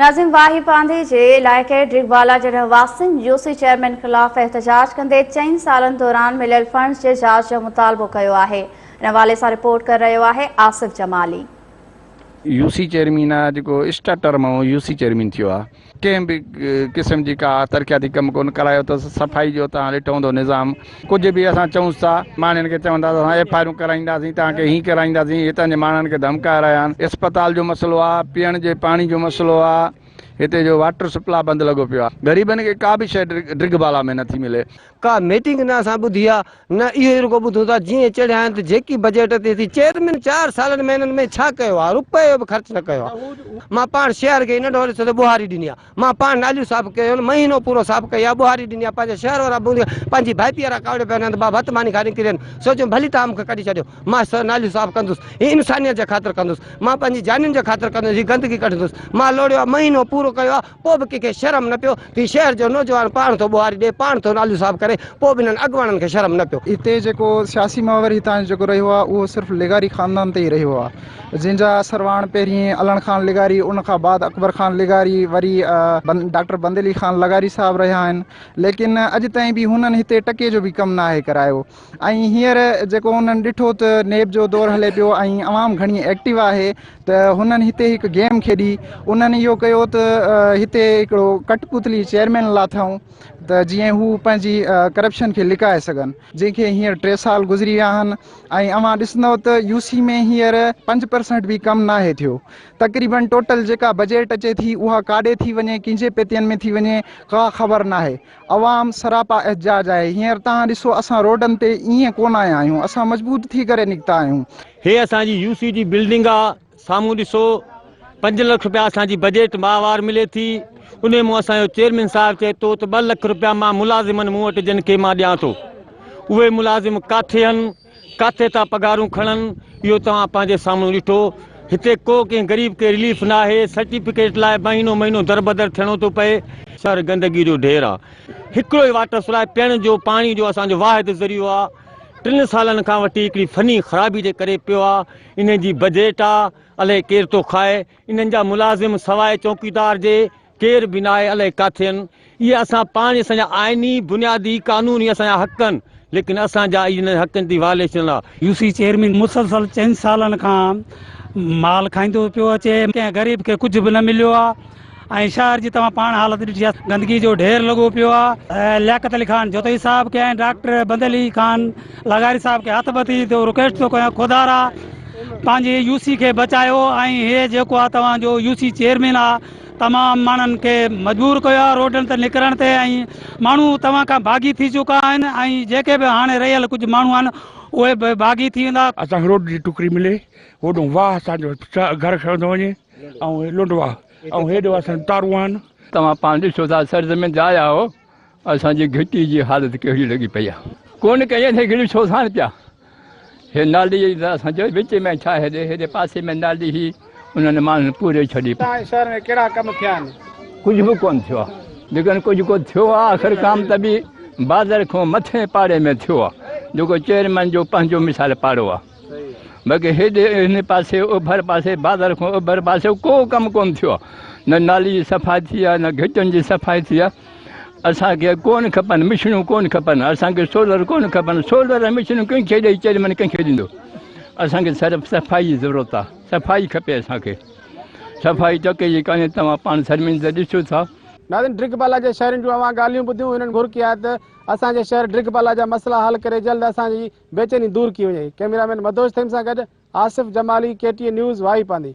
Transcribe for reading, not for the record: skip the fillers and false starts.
नाज़िम वाही पांधी जे इलाइक़े ड्रिगवाला जे रहवासियुनि UC chairman ख़िलाफ़ एहतजाज कंदे 4 सालनि दौरान मिलियल फंड्स जे जांच जो मुतालबो कयो आहे। इन हवाले सां रिपोर्ट करे रहियो आहे आसिफ जमाली। यूसी चेयरमैन आहे जेको स्टा टर्म यूसी चेयरमैन थियो आहे, कंहिं बि क़िस्म जी का तरक़ियाती कमु कोन करायो अथसि। सफ़ाई जो तव्हां ॾिठो हूंदो निज़ाम, कुझु बि असां चऊं था माण्हुनि खे चवंदा असां FIR कराईंदासीं, तव्हांखे हीअं कराईंदासीं, हितां जे माण्हुनि खे धमकाए रहिया आहिनि। अस्पताल जो मसइलो आहे, पीअण जे पाणी जो मसइलो आहे, हिते जो वाटर सप्लाई बंदि लॻो पियो आहे। ग़रीबनि खे का बि शइ ड्रिगवाला में नथी मिले। का मीटिंग न असां ॿुधी आहे, न इहो रुॻो ॿुधूं था जीअं चढ़िया आहिनि त जेकी बजट ते थी। चेयरमैन 4 सालनि महिननि में छा कयो आहे? रुपयो बि ख़र्च न कयो आहे। मां पाण शहर खे नंढो ॾिसो त ॿुहारी ॾिनी आहे, मां पाण नालियूं साफ़ु कयो, महीनो पूरो साफ़ु कई आहे, ॿुहारी ॾिनी आहे। पंहिंजे शहर वारा पंहिंजी भाइपी वारा कावड़े पिया आहिनि, बाबा हथ मानी खाई किरनि सोचियो भली तव्हां मूंखे कढी छॾियो, मां नालियूं साफ़ु कंदुसि, हीअ इंसानियत जे ख़ातिर कंदुसि, मां पंहिंजी जानियुनि जे ख़ातिर कंदुसि, हीअ गंदगी कढंदुसि। मां लोड़ियो आहे, महीनो पूरो कयो आहे, पोइ बि कंहिंखे शर्म न पियो कि शहर जो नौजवान पाण थो ॿुहारी ॾे, पाण थो नालियूं साफ़ु करे, पोइ बि हिननि अॻुवाणनि खे शर्म न पियो। हिते जेको सियासी माहौल हितां जेको रहियो आहे उहो सिर्फ़ु लिगारी ख़ानदान ते ई रहियो आहे, जंहिंजा सरवाण पहिरीं अलण ख़ान लिगारी, उन खां बाद अकबर ख़ान लिगारी, वरी डॉक्टर बंदेली ख़ान लगारी साहब रहिया आहिनि। लेकिन अॼु ताईं बि हुननि हिते टके जो बि कमु न आहे करायो। ऐं हींअर जेको हुननि ॾिठो त नेब जो दौरु हले पियो ऐं आवाम घणी एक्टिव आहे, त हुननि हिते हिकु गेम खेॾी। उन्हनि इहो कयो त हिते हिकिड़ो कठपुतली चेयरमैन लाथऊं त जीअं हू पंहिंजी करप्शन खे लिकाए सघनि, जंहिंखे हींअर 3 साल गुज़री विया आहिनि। ऐं अवां ॾिसंदव त यूसी में हींअर 5% बि कमु नाहे थियो। तक़रीबन टोटल जेका बजट अचे थी उहा काॾे थी वञे, कंहिंजे पेतियनि में थी वञे, का ख़बर नाहे। अवाम सरापा एहतजाज आहे। हींअर तव्हां ॾिसो असां रोडनि ते ईअं कोन आया आहियूं, असां मजबूत थी करे निकिता आहियूं। हे असांजी यूसी जी बिल्डिंग आहे, साम्हूं ॾिसो 5 लख रुपया असांजी बजट माहवार मिले थी। उन में असांजो चेयरमैन साहब चए थो त 2 लख रुपया मां मुलाज़िमनि मूं वटि जिन खे मां ॾियां थो। उहे मुलाज़िम काथे आहिनि, काथे था पघारूं खणनि, इहो तव्हां पंहिंजे साम्हूं ॾिठो। हिते को कंहिं ग़रीब खे रिलीफ न आहे। सर्टिफिकेट लाइ महीनो महीनो दर बदर थियणो थो पए। शहर गंदगी जो ढेर आहे। हिकिड़ो ई वाटर सप्लाई पीअण जो पाणी जो असांजो वाहिद ज़रियो आहे। 3 सालनि खां वठी हिकिड़ी फनी ख़राबी जे करे पियो आहे। इन जी बजट आहे, अलाए केरु थो खाए। इन्हनि जा मुलाज़िम सवाइ चौकीदार जे केर बि न आहे, अलाए काथे आहिनि। इहे असां पाण असांजा आइनी बुनियादी कानूनी असांजा हक़ आहिनि, लेकिन असांजा इन हक़नि जी वायलेशन आहे। यूसी चेयरमैन मुसलसल 4 सालनि खां माल खाईंदो पियो अचे, कंहिं ग़रीब खे कुझु बि न मिलियो आहे। ऐं शहर जी तव्हां पाण हालत ॾिठी आहे, गंदगी जो ढेर लॻो पियो आहे। लियाकत अली ख़ान जोतई साहब खे ऐं डॉक्टर बंदेली ख़ान लगारी साहब खे हथ बती थो रिक्वेस्ट थो कयां, खुदारा पंहिंजी यूसी खे बचायो। ऐं हे जेको आहे तव्हांजो यूसी चेयरमैन आहे, तमामु माण्हुनि खे मजबूर कयो आहे रोडनि ते निकिरण ते। ऐं माण्हू तव्हां खां भागी थी चुका आहिनि, ऐं जेके बि हाणे रहियल कुझु माण्हू आहिनि उहे बि भागी थी वेंदा। असांखे रोड जी टुकड़ी मिले, होॾो वाह असांजो घर खणंदो वञे, ऐं लुंडवा ऐं हेॾो असां तारूं आहिनि। तव्हां पाण ॾिसो था सरज़मीन ते आया हो, असांजी घिटी जी हालत कहिड़ी लॻी पई आहे। कोन कई घिड़ी छो साण पिया। हे नाली त असां चयो विच में छा हेॾे पासे में नाली ही उन्हनि माण्हुनि पूरे छॾी। शहर में कहिड़ा कम थिया आहिनि? कुझु बि कोन थियो आहे, लेकिन कुझु को थियो आहे। आख़िर काम त बि बाज़ार खां मथे पाड़े में थियो आहे, जेको चेयरमैन जो पंहिंजो मिसाल पाड़ो आहे। बाक़ी हेॾे हिन पासे ओभर पासे बाज़ार खां ओभर पासे को कमु कोन थियो आहे। न नाली जी सफ़ाई थी आहे, न घिटियुनि जी सफ़ाई थी आहे। असांखे कोन खपनि मिशनूं, कोन खपनि असांखे सोलर, कोन खपनि सोलर ऐं मिशनूं। कंहिंखे ॾेई चेयरमैन कंहिंखे ॾींदो? असांखे सिर्फ़ु सफ़ाई जी ज़रूरत आहे, सफ़ाई खपे असांखे। सफ़ाई टके जी कान्हे, तव्हां पाण सरमिन ते ॾिसो था। नाज़िम ड्रिगवाला जे शहरनि जूं अवां ॻाल्हियूं ॿुधियूं। हिननि घुर कई आहे त असांजे शहर ड्रिगवाला जा मसइला हल करे जल्द असांजी बेचैनी दूर की वञे। कैमरामैन मदोज थीम सां गॾु आसिफ जमाली, KTN न्यूज़ वाही पांधी।